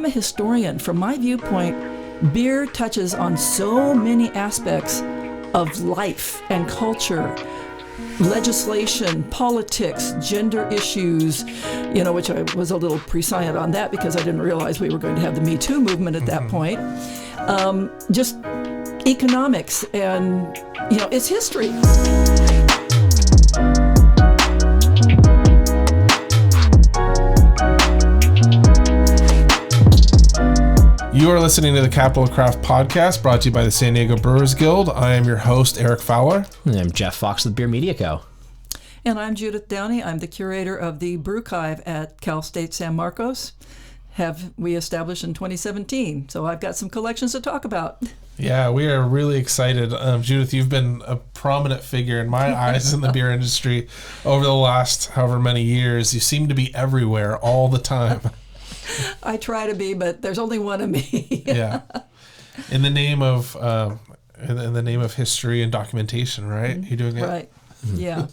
I'm a historian. From my viewpoint, beer touches on so many aspects of life and culture, legislation, politics, gender issues, which I was a little prescient on that because I didn't realize we were going to have the Me Too movement at that point. Just economics and, it's history. You are listening to the Capital Craft Podcast, brought to you by the San Diego Brewers Guild. I am your host, Eric Fowler. And I'm Jeff Fox with Beer Media Co. And I'm Judith Downie. I'm the curator of the Brewchive at Cal State San Marcos. We established in 2017, so I've got some collections to talk about. Yeah, we are really excited. Judith, you've been a prominent figure in my eyes in the beer industry over the last however many years. You seem to be everywhere all the time. I try to be, but there's only one of me. Yeah. In the name of history and documentation, right? You're doing it right. Yeah.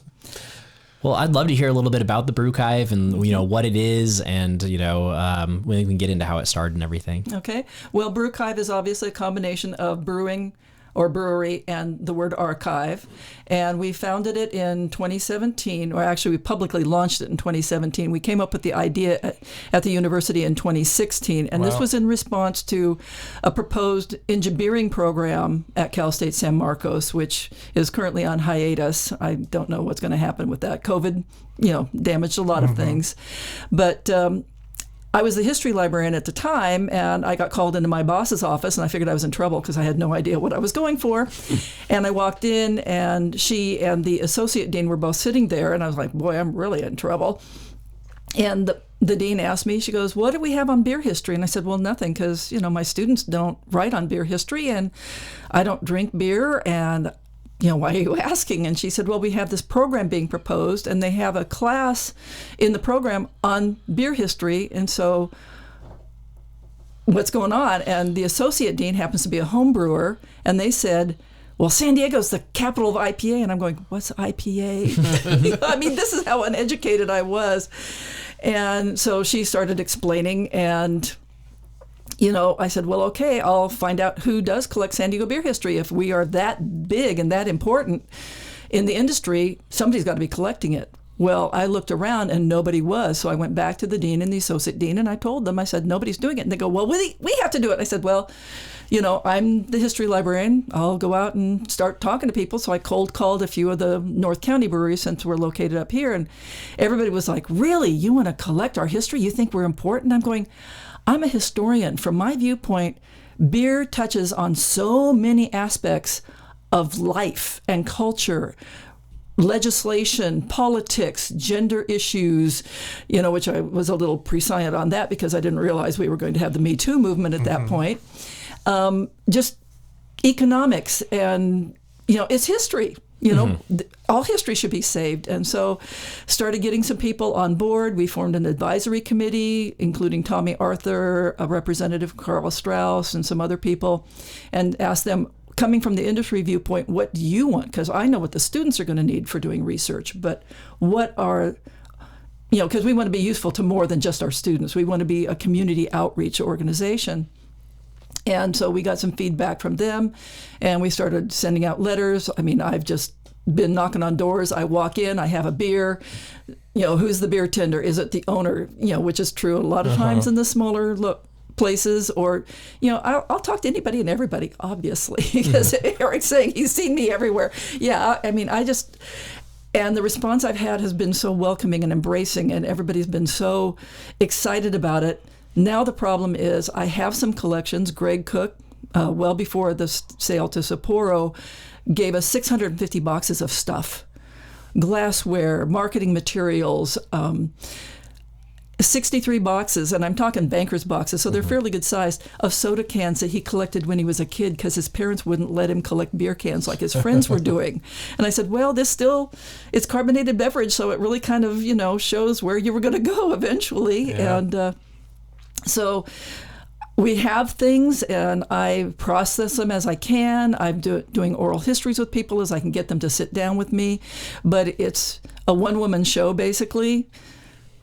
Well, I'd love to hear a little bit about the Brewchive and what it is, and we can get into how it started and everything. Okay. Well, Brewchive is obviously a combination of brewing or brewery and the word archive, and we founded it in 2017, or actually we publicly launched it in 2017. We came up with the idea at the university in 2016, and This was in response to a proposed engineering program at Cal State San Marcos, which is currently on hiatus. I don't know what's going to happen with that. COVID, damaged a lot of things, but I was the history librarian at the time, and I got called into my boss's office, and I figured I was in trouble because I had no idea what I was going for. And I walked in, and she and the associate dean were both sitting there, and I was like, boy, I'm really in trouble. And the dean asked me, she goes, what do we have on beer history? And I said, well, nothing, because, my students don't write on beer history, and I don't drink beer, and why are you asking? And she said, well, we have this program being proposed, and they have a class in the program on beer history. And so what's going on? And the associate dean happens to be a home brewer, and they said, well, San Diego's the capital of IPA. And I'm going, what's IPA? I mean, this is how uneducated I was. And so she started explaining, and I said, well, okay, I'll find out who does collect San Diego beer history. If we are that big and that important in the industry, somebody's got to be collecting it. Well, I looked around and nobody was. So I went back to the dean and the associate dean, and I told them, I said, nobody's doing it. And they go, well, we have to do it. I said, well, I'm the history librarian. I'll go out and start talking to people. So I cold called a few of the North County breweries since we're located up here. And everybody was like, really? You want to collect our history? You think we're important? I'm going, I'm a historian. From my viewpoint, beer touches on so many aspects of life and culture, legislation, politics, gender issues, which I was a little prescient on that because I didn't realize we were going to have the Me Too movement at that point. Just economics and, it's history. All history should be saved. And so started getting some people on board. We formed an advisory committee, including Tommy Arthur, a representative Carl Strauss, and some other people, and asked them, coming from the industry viewpoint, what do you want? Because I know what the students are going to need for doing research, but what are, because we want to be useful to more than just our students. We want to be a community outreach organization. And so we got some feedback from them, and we started sending out letters. I mean, I've just been knocking on doors. I walk in, I have a beer. Who's the beer tender? Is it the owner? Which is true a lot of times in the smaller places. Or, I'll talk to anybody and everybody, obviously, because Eric's saying he's seen me everywhere. Yeah, I mean, and the response I've had has been so welcoming and embracing, and everybody's been so excited about it. Now the problem is I have some collections. Greg Cook, well before the sale to Sapporo, gave us 650 boxes of stuff, glassware, marketing materials, 63 boxes, and I'm talking banker's boxes, so they're fairly good sized, of soda cans that he collected when he was a kid because his parents wouldn't let him collect beer cans like his friends were doing. And I said, well, it's carbonated beverage, so it really kind of, shows where you were going to go eventually. Yeah. And so we have things, and I process them as I can. I'm doing oral histories with people as I can get them to sit down with me. But it's a one-woman show, basically,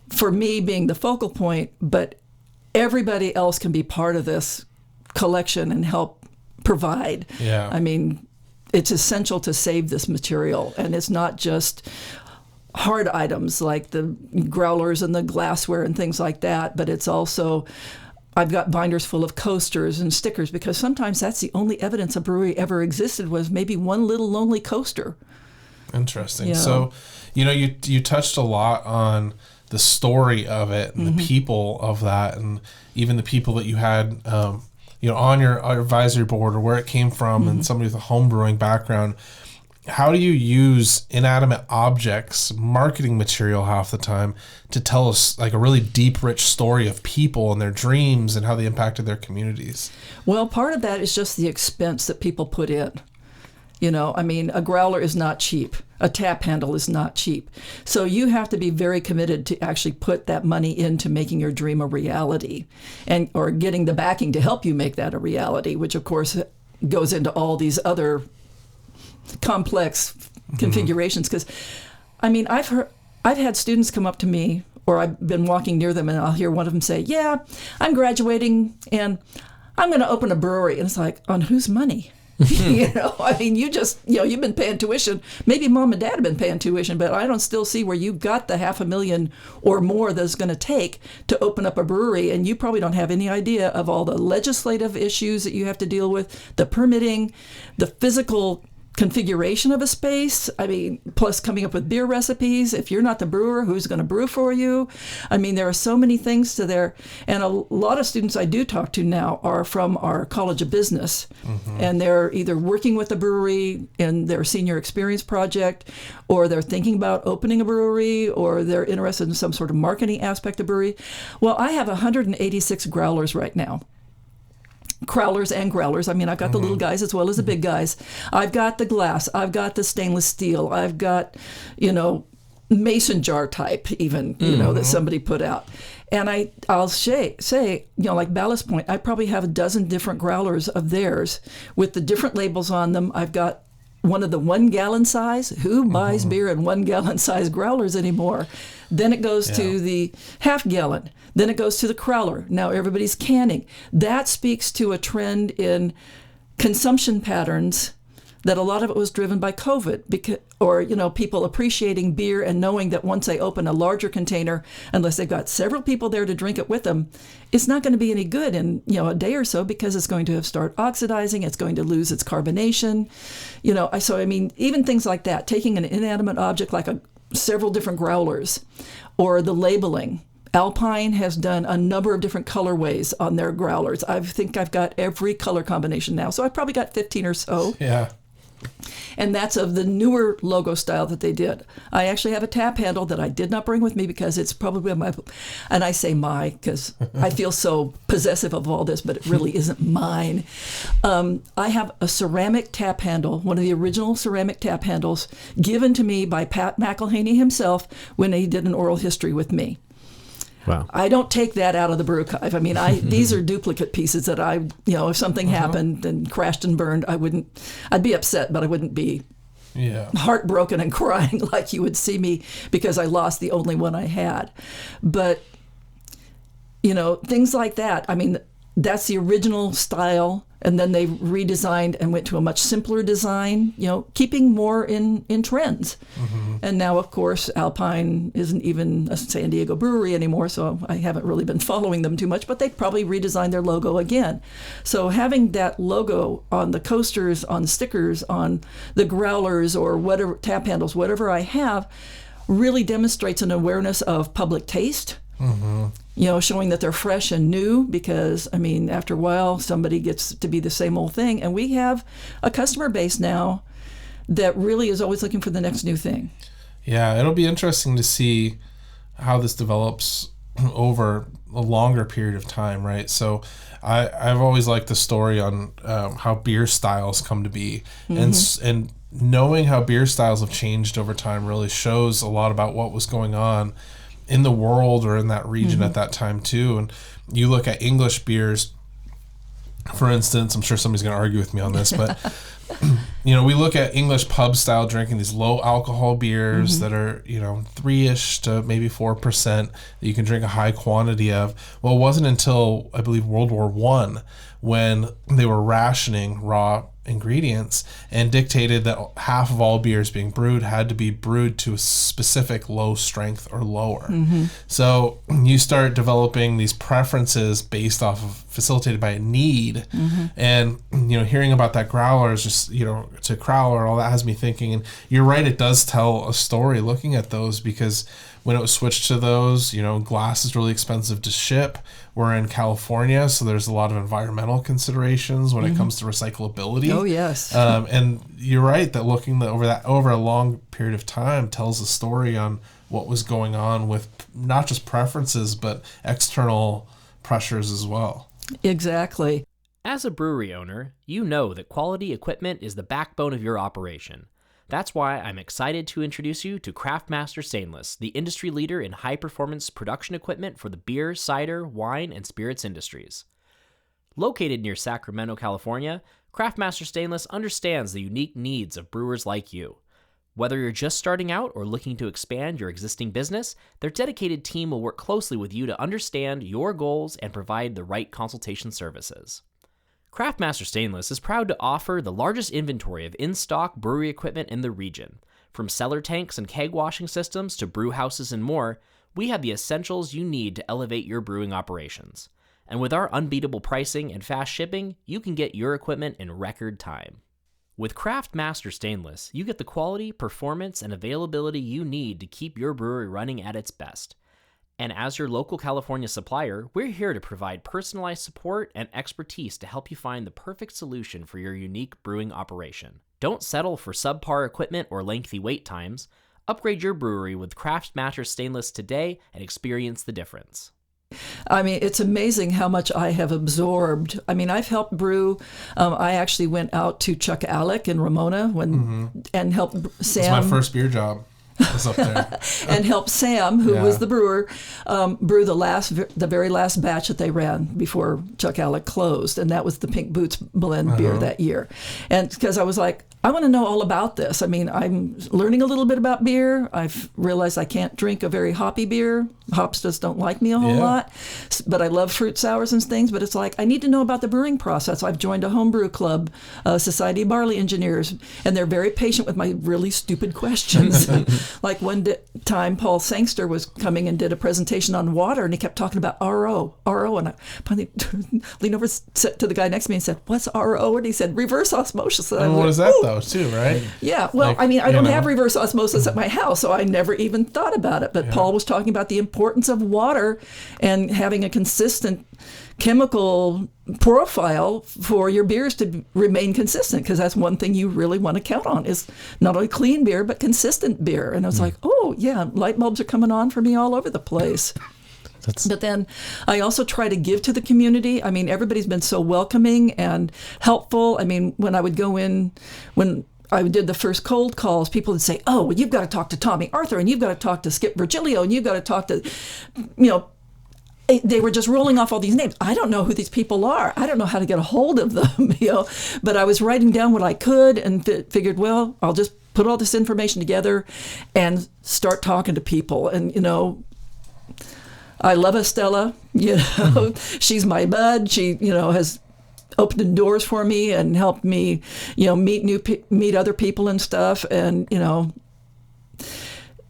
for me being the focal point. But everybody else can be part of this collection and help provide. Yeah. I mean, it's essential to save this material, and it's not just hard items like the growlers and the glassware and things like that, but it's also, I've got binders full of coasters and stickers, because sometimes that's the only evidence a brewery ever existed, was maybe one little lonely coaster. Interesting. Yeah. So, you touched a lot on the story of it and the people of that, and even the people that you had, on your advisory board, or where it came from, and somebody with a home brewing background. How do you use inanimate objects, marketing material half the time, to tell us like a really deep, rich story of people and their dreams and how they impacted their communities? Well, part of that is just the expense that people put in. I mean, a growler is not cheap. A tap handle is not cheap. So you have to be very committed to actually put that money into making your dream a reality, or getting the backing to help you make that a reality, which of course goes into all these other complex configurations. Because, I mean, I've had students come up to me, or I've been walking near them, and I'll hear one of them say, "Yeah, I'm graduating and I'm going to open a brewery." And it's like, on whose money? I mean, you've been paying tuition. Maybe mom and dad have been paying tuition, but I don't still see where you got the $500,000 or more that's going to take to open up a brewery. And you probably don't have any idea of all the legislative issues that you have to deal with, the permitting, the physical configuration of a space. I mean, plus coming up with beer recipes. If you're not the brewer, who's going to brew for you? I mean, there are so many things to there. And a lot of students I do talk to now are from our College of Business. And they're either working with a brewery in their senior experience project, or they're thinking about opening a brewery, or they're interested in some sort of marketing aspect of brewery. Well, I have 186 growlers right now. Crowlers and growlers. I mean, I've got the little guys as well as the big guys. I've got the glass. I've got the stainless steel. I've got, mason jar type even, that somebody put out. And I'll say, like Ballast Point, I probably have a dozen different growlers of theirs with the different labels on them. I've got one of the 1 gallon size. Who buys beer in 1 gallon size growlers anymore? Then it goes to the half gallon. Then it goes to the crowler. Now everybody's canning. That speaks to a trend in consumption patterns that a lot of it was driven by COVID, people appreciating beer and knowing that once they open a larger container, unless they've got several people there to drink it with them, it's not going to be any good in a day or so, because it's going to start oxidizing. It's going to lose its carbonation. So I mean, even things like that, taking an inanimate object like several different growlers, or the labeling. Alpine has done a number of different colorways on their growlers. I think I've got every color combination now. So I've probably got 15 or so. Yeah. And that's of the newer logo style that they did. I actually have a tap handle that I did not bring with me, because it's probably and I say because I feel so possessive of all this, but it really isn't mine. I have a ceramic tap handle, one of the original ceramic tap handles, given to me by Pat McElhaney himself when he did an oral history with me. Wow. I don't take that out of the Brewchive. I mean, these are duplicate pieces that if something happened and crashed and burned, I'd be upset, but I wouldn't be heartbroken and crying like you would see me because I lost the only one I had. But, things like that. I mean, that's the original style, and then they redesigned and went to a much simpler design, keeping more in trends. And now, of course, Alpine isn't even a San Diego brewery anymore, so I haven't really been following them too much, but they probably redesigned their logo again. So having that logo on the coasters, on stickers, on the growlers, or whatever, tap handles, whatever I have, really demonstrates an awareness of public taste. Showing that they're fresh and new, because, I mean, after a while, somebody gets to be the same old thing. And we have a customer base now that really is always looking for the next new thing. Yeah, it'll be interesting to see how this develops over a longer period of time, right? So I've always liked the story on how beer styles come to be. And knowing how beer styles have changed over time really shows a lot about what was going on in the world or in that region at that time too. And you look at English beers, for instance, I'm sure somebody's going to argue with me on this, but we look at English pub style drinking, these low alcohol beers that are, 3-ish to maybe 4% that you can drink a high quantity of. Well, it wasn't until, I believe, World War I when they were rationing raw ingredients and dictated that half of all beers being brewed had to be brewed to a specific low strength or lower. So you start developing these preferences based off of, facilitated by a need. And hearing about that growler is just, to crowler, all that has me thinking. And you're right, it does tell a story looking at those, because when it was switched to those, glass is really expensive to ship. We're in California, so there's a lot of environmental considerations when it comes to recyclability. Oh, yes. And you're right that looking over a long period of time tells a story on what was going on with not just preferences, but external pressures as well. Exactly. As a brewery owner, you know that quality equipment is the backbone of your operation. That's why I'm excited to introduce you to Craftmaster Stainless, the industry leader in high-performance production equipment for the beer, cider, wine, and spirits industries. Located near Sacramento, California, Craftmaster Stainless understands the unique needs of brewers like you. Whether you're just starting out or looking to expand your existing business, their dedicated team will work closely with you to understand your goals and provide the right consultation services. Craftmaster Stainless is proud to offer the largest inventory of in-stock brewery equipment in the region. From cellar tanks and keg washing systems to brew houses and more, we have the essentials you need to elevate your brewing operations. And with our unbeatable pricing and fast shipping, you can get your equipment in record time. With Craftmaster Stainless, you get the quality, performance, and availability you need to keep your brewery running at its best. And as your local California supplier, we're here to provide personalized support and expertise to help you find the perfect solution for your unique brewing operation. Don't settle for subpar equipment or lengthy wait times. Upgrade your brewery with Craftmaster Stainless today and experience the difference. I mean, it's amazing how much I have absorbed. I mean, I've helped brew. I actually went out to Chuck Alec in Ramona and helped Sam. It was my first beer job. Was up there. And helped Sam, who was the brewer, brew the very last batch that they ran before Chuck Alec closed, and that was the Pink Boots blend beer that year. And because I was like, I want to know all about this. I mean, I'm learning a little bit about beer. I've realized I can't drink a very hoppy beer. Hops just don't like me a whole lot. But I love fruit sours and things. But it's like, I need to know about the brewing process. I've joined a homebrew club, Society of Barley Engineers, and they're very patient with my really stupid questions. Like one time, Paul Sangster was coming and did a presentation on water, and he kept talking about RO. And I finally leaned over to the guy next to me and said, "What's RO?" And he said, "Reverse osmosis." And what is that, though, too, right? Yeah, well, like, I mean, I don't have reverse osmosis at my house, so I never even thought about it. But Paul was talking about the importance of water and having a consistent chemical profile for your beers to remain consistent, because that's one thing you really want to count on is not only clean beer, but consistent beer. And I was like, oh, yeah, light bulbs are coming on for me all over the place. But then I also try to give to the community. I mean, everybody's been so welcoming and helpful. I mean, when I would go in, when I did the first cold calls, people would say, oh, well, you've got to talk to Tommy Arthur, and you've got to talk to Skip Virgilio, and you've got to talk to, they were just rolling off all these names. I don't know who these people are. I don't know how to get a hold of them, But I was writing down what I could and figured, well, I'll just put all this information together and start talking to people. And, I love Estella, she's my bud. She, has opened doors for me and helped me, meet other people and stuff. And,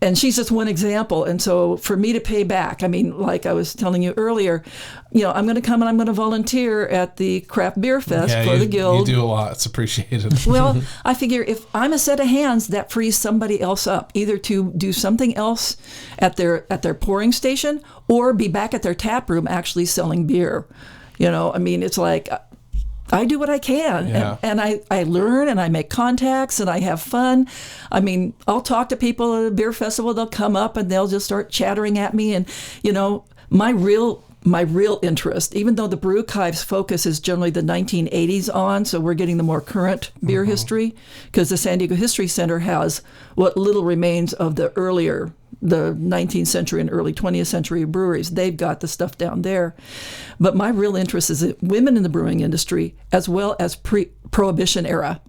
and she's just one example. And so for me to pay back, I mean, like I was telling you earlier, I'm going to come and I'm going to volunteer at the Craft Beer Fest for the Guild. You do a lot. It's appreciated. Well, I figure if I'm a set of hands, that frees somebody else up, either to do something else at their pouring station or be back at their tap room actually selling beer. I mean, it's like I do what I can, and I learn, and I make contacts, and I have fun. I mean, I'll talk to people at a beer festival. They'll come up, and they'll just start chattering at me. And, my real interest, even though the Brewchive's focus is generally the 1980s on, so we're getting the more current beer history, because the San Diego History Center has what little remains of the 19th century and early 20th century breweries. They've got the stuff down there. But my real interest is in women in the brewing industry, as well as pre-Prohibition era.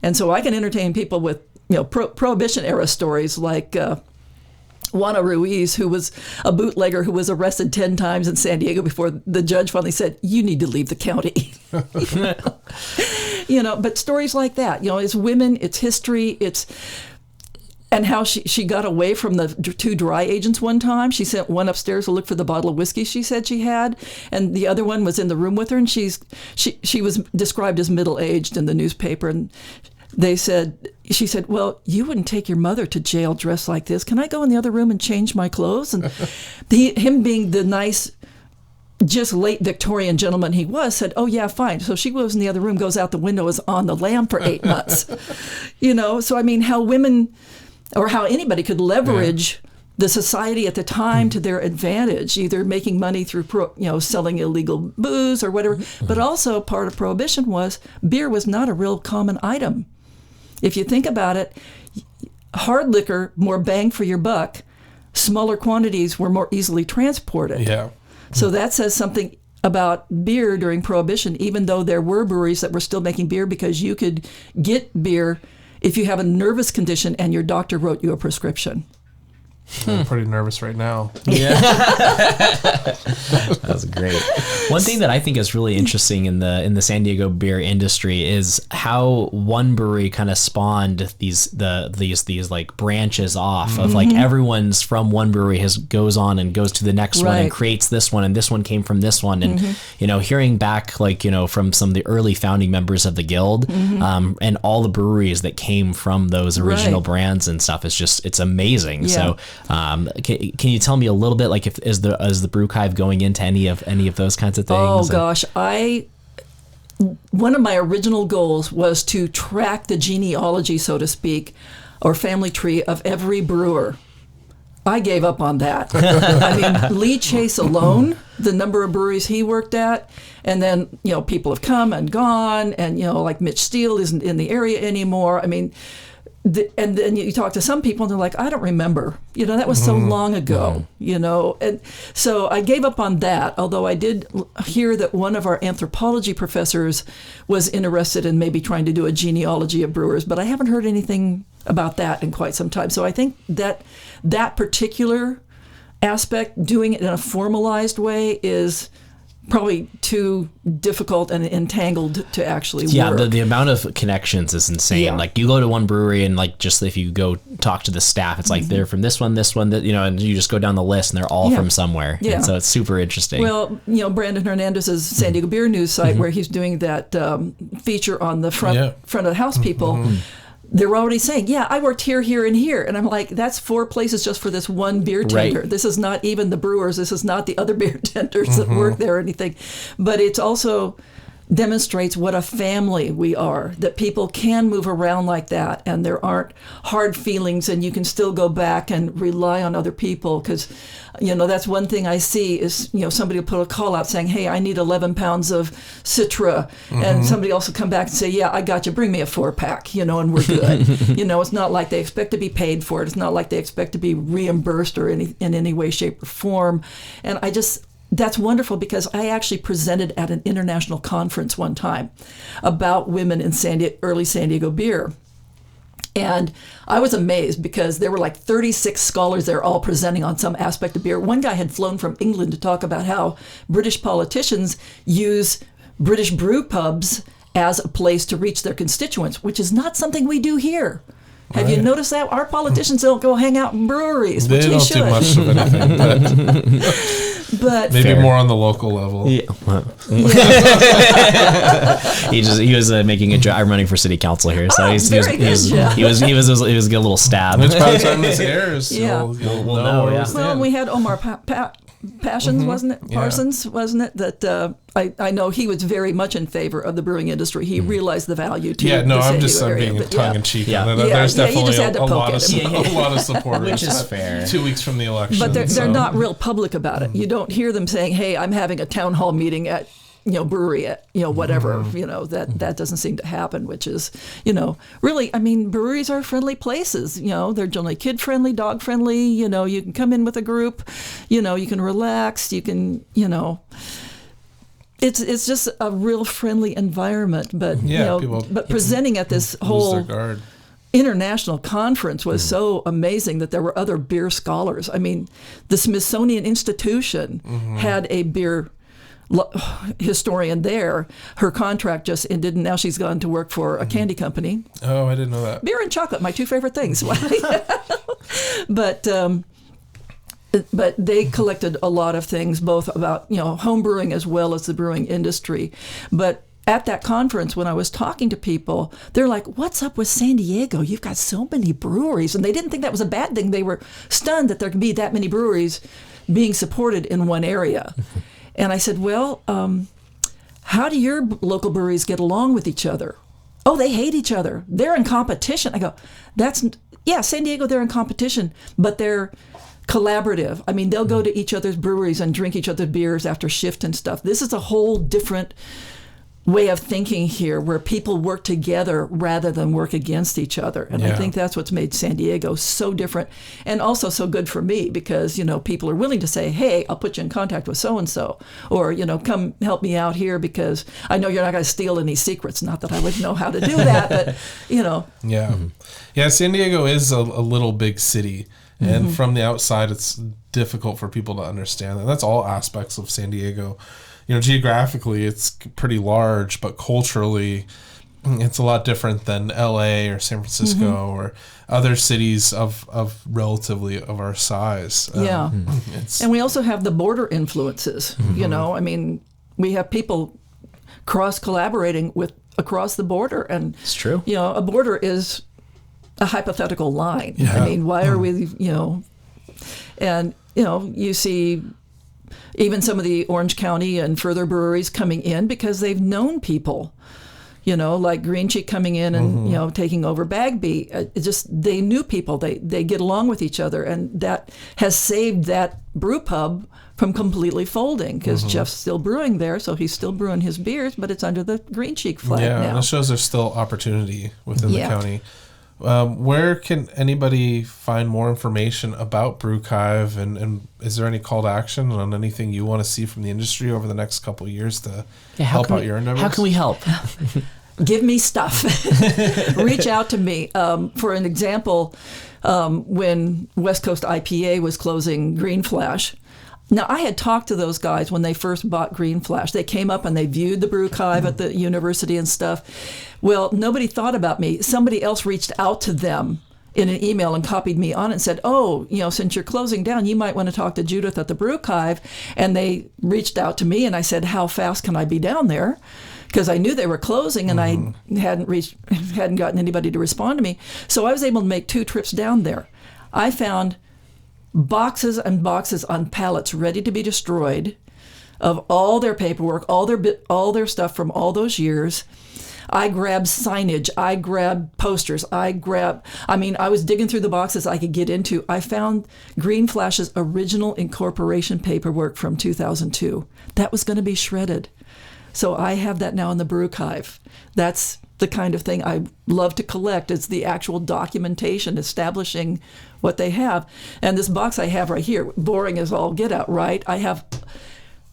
And so I can entertain people with, Prohibition era stories like Juana Ruiz, who was a bootlegger who was arrested 10 times in San Diego before the judge finally said, you need to leave the county. But stories like that, it's women, it's history, and how she got away from the 2 dry agents one time. She sent one upstairs to look for the bottle of whiskey she said she had, and the other one was in the room with her, and she was described as middle-aged in the newspaper, and she said, well, you wouldn't take your mother to jail dressed like this. Can I go in the other room and change my clothes? And him being the nice, just late Victorian gentleman he was, said, oh, yeah, fine. So she goes in the other room, goes out the window, is on the lam for 8 months. So I mean, how women, or how anybody could leverage the society at the time to their advantage, either making money through selling illegal booze or whatever. But also part of Prohibition was beer was not a real common item. If you think about it, hard liquor, more bang for your buck, smaller quantities were more easily transported. Yeah. So that says something about beer during Prohibition, even though there were breweries that were still making beer, because you could get beer if you have a nervous condition and your doctor wrote you a prescription. I'm pretty nervous right now. Yeah. That's great. One thing that I think is really interesting in the San Diego beer industry is how one brewery kind of spawned these like branches off of like everyone's from one brewery goes on and goes to the next one and creates this one, and this one came from this one. And hearing back like from some of the early founding members of the guild and all the breweries that came from those original brands and stuff, it's amazing. Yeah. So can you tell me a little bit, like, is the Brewchive going into any of those kinds of things? Oh gosh, one of my original goals was to track the genealogy, so to speak, or family tree of every brewer. I gave up on that. I mean, Lee Chase alone, the number of breweries he worked at, and then people have come and gone, and like Mitch Steele isn't in the area anymore. I mean. And then you talk to some people and they're like, I don't remember, that was so long ago, and so I gave up on that. Although I did hear that one of our anthropology professors was interested in maybe trying to do a genealogy of brewers, but I haven't heard anything about that in quite some time. So I think that particular aspect, doing it in a formalized way, is probably too difficult and entangled to actually work. Yeah, the amount of connections is insane. Yeah. Like you go to one brewery and like just if you go talk to the staff, it's like they're from this one, and you just go down the list and they're all from somewhere. Yeah. And so it's super interesting. Well, Brandon Hernandez's San Diego Beer News site where he's doing that feature on the front of the house people. They were already saying, I worked here, here, and here. And I'm like, that's 4 places just for this one beer tender. Right. This is not even the brewers. This is not the other beer tenders that work there or anything. But it also demonstrates what a family we are, that people can move around like that and there aren't hard feelings and you can still go back and rely on other people. Because, that's one thing I see is, somebody will put a call out saying, hey, I need 11 pounds of Citra. And somebody else will come back and say, yeah, I got you. Bring me a 4-pack, and we're good. It's not like they expect to be paid for it. It's not like they expect to be reimbursed or in any way, shape, or form. And that's wonderful because I actually presented at an international conference one time about women in early San Diego beer. And I was amazed because there were like 36 scholars there all presenting on some aspect of beer. One guy had flown from England to talk about how British politicians use British brew pubs as a place to reach their constituents, which is not something we do here. Have you noticed that? Our politicians don't go hang out in breweries, which they should. They don't do much of anything, but maybe more on the local level. Yeah. He was making a joke. I'm running for city council here, so he was a little stab. Which by the time this airs, we'll know. Well, we had Omar Passions, wasn't it? Parsons, wasn't it? That I know he was very much in favor of the brewing industry. He realized the value to I'm being tongue in cheek. There's definitely a lot of supporters, which is fair. 2 weeks from the election, but they're not real public about it. You don't hear them saying, "Hey, I'm having a town hall meeting at." Brewery at, whatever, that doesn't seem to happen, which is, really, I mean, breweries are friendly places, they're generally kid friendly, dog friendly, you can come in with a group, you can relax, you can, it's just a real friendly environment, but but presenting at this whole international conference was so amazing that there were other beer scholars. I mean, the Smithsonian Institution had a beer historian there. Her contract just ended, and now she's gone to work for a candy company. Oh, I didn't know that. Beer and chocolate, my two favorite things. But they collected a lot of things, both about home brewing as well as the brewing industry. But at that conference, when I was talking to people, they're like, "What's up with San Diego? You've got so many breweries," and they didn't think that was a bad thing. They were stunned that there could be that many breweries being supported in one area. And I said, "Well, how do your local breweries get along with each other?" "Oh, they hate each other. They're in competition." I go, San Diego, they're in competition, but they're collaborative. I mean, they'll go to each other's breweries and drink each other's beers after shift and stuff. This is a whole different way of thinking here, where people work together rather than work against each other. And I think that's what's made San Diego so different, and also so good for me, because people are willing to say, "Hey, I'll put you in contact with so-and-so," or come help me out here because I know you're not going to steal any secrets. Not that I would know how to do that, but Yeah, San Diego is a little big city, and from the outside it's difficult for people to understand, and that's all aspects of San Diego. Geographically, it's pretty large, but culturally, it's a lot different than LA or San Francisco or other cities of relatively of our size. And we also have the border influences. I mean, we have people cross-collaborating with across the border, and it's true. A border is a hypothetical line. Yeah. I mean, why are we? And you see even some of the Orange County and further breweries coming in because they've known people, like Green Cheek coming in and, taking over Bagby. They knew people. They get along with each other. And that has saved that brew pub from completely folding, because Jeff's still brewing there. So he's still brewing his beers, but it's under the Green Cheek flag now. Yeah, and it shows there's still opportunity within the county. Where can anybody find more information about Brewchive, and is there any call to action on anything you want to see from the industry over the next couple of years to help out your endeavors? How can we help? Give me stuff. Reach out to me. For an example, when West Coast IPA was closing Green Flash, now, I had talked to those guys when they first bought Green Flash. They came up and they viewed the Brewchive at the university and stuff. Well, nobody thought about me. Somebody else reached out to them in an email and copied me on it and said, "Oh, since you're closing down, you might want to talk to Judith at the Brewchive." And they reached out to me, and I said, "How fast can I be down there?" Because I knew they were closing, and I hadn't gotten anybody to respond to me. So I was able to make 2 trips down there. I found boxes and boxes on pallets ready to be destroyed of all their paperwork, all their stuff from all those years. I grabbed signage, I grabbed posters, I was digging through the boxes I could get into. I found Green Flash's original incorporation paperwork from 2002. That was going to be shredded. So I have that now in the Brewchive. That's the kind of thing I love to collect. It's the actual documentation establishing what they have. And this box I have right here, boring as all get out, right? I have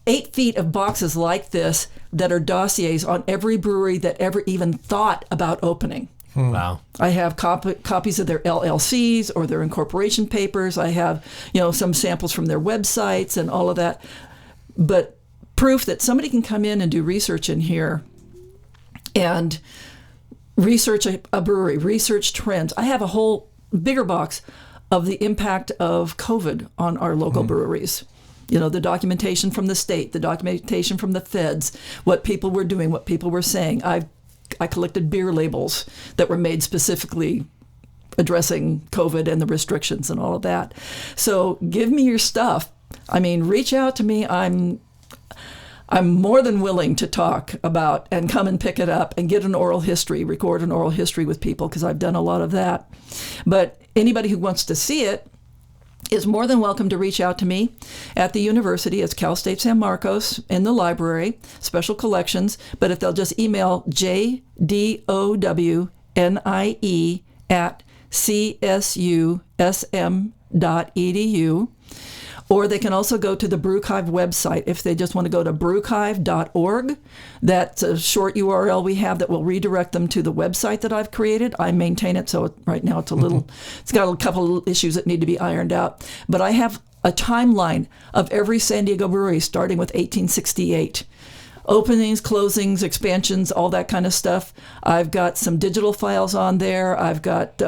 8 feet of boxes like this that are dossiers on every brewery that ever even thought about opening. Wow. I have copies of their LLCs or their incorporation papers. I have, some samples from their websites and all of that. But proof that somebody can come in and do research in here and research a brewery, research trends. I have a whole bigger box of the impact of COVID on our local breweries. The documentation from the state, the documentation from the feds, what people were doing, what people were saying. I collected beer labels that were made specifically addressing COVID and the restrictions and all of that. So give me your stuff. I mean, reach out to me. I'm more than willing to talk about and come and pick it up and get an oral history, record an oral history with people, because I've done a lot of that. But anybody who wants to see it is more than welcome to reach out to me at the university. It's Cal State San Marcos in the library, special collections. But if they'll just email jdownie@csusm.edu, Or they can also go to the Brewchive website if they just want to go to brewchive.org. That's a short URL we have that will redirect them to the website that I've created. I maintain it, so right now it's a little, it's got a couple of issues that need to be ironed out. But I have a timeline of every San Diego brewery starting with 1868. Openings, closings, expansions, all that kind of stuff. I've got some digital files on there. I've got...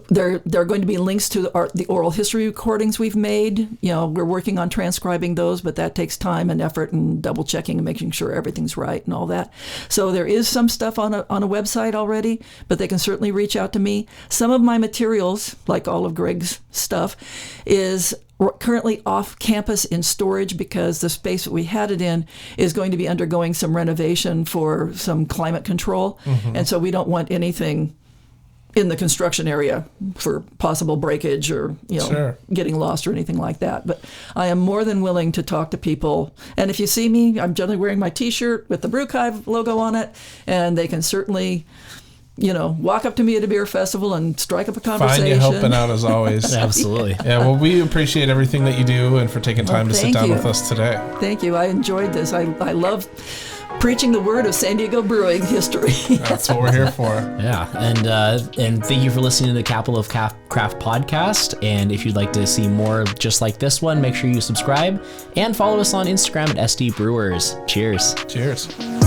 There are going to be links to the oral history recordings we've made. We're working on transcribing those, but that takes time and effort and double checking and making sure everything's right and all that. So there is some stuff on a website already, but they can certainly reach out to me. Some of my materials, like all of Greg's stuff, is currently off campus in storage because the space that we had it in is going to be undergoing some renovation for some climate control. And so we don't want anything in the construction area for possible breakage or getting lost or anything like that. But I am more than willing to talk to people. And if you see me, I'm generally wearing my T-shirt with the Brewchive logo on it, and they can certainly, walk up to me at a beer festival and strike up a conversation. Find you helping out as always. Absolutely. Yeah, well, we appreciate everything that you do and for taking time to sit down with us today. Thank you. I enjoyed this. I love preaching the word of San Diego brewing history. That's what we're here for. Yeah, and thank you for listening to the Capital of Craft podcast. And if you'd like to see more just like this one, make sure you subscribe and follow us on Instagram at SD Brewers. Cheers. Cheers.